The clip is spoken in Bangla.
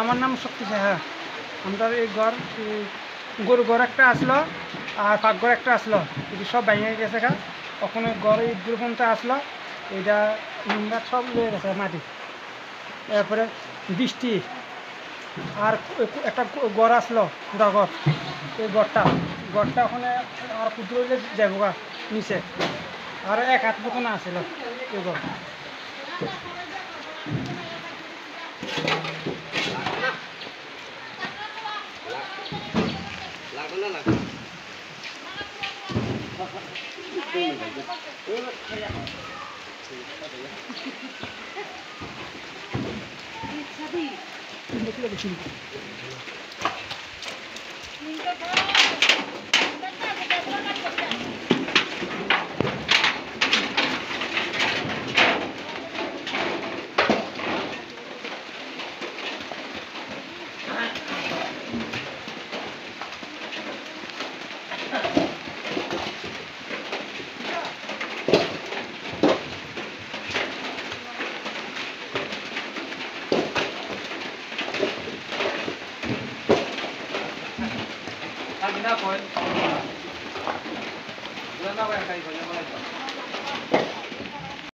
আমার নাম শক্তি সাহা। আমরা এই ঘর গরু ঘর একটা আসলো আর পাকঘর একটা আসলো, এটি সব ভেঙে গেছে গা। ওখানে ঘরে ইটগুলো পর্যন্ত আসলো, এটা নোংরা সব লয়ে গেছে মাটি। এরপরে বৃষ্টি আর একটা ঘর আসলো ঘর, এই ঘরটা ওখানে আর ক্ষুদ্র হইলে যাবো গা নিচে, আর এক হাত দোকানে আসছিল এই ঘর। বেশি Bulan apa yang kali banyak mulai?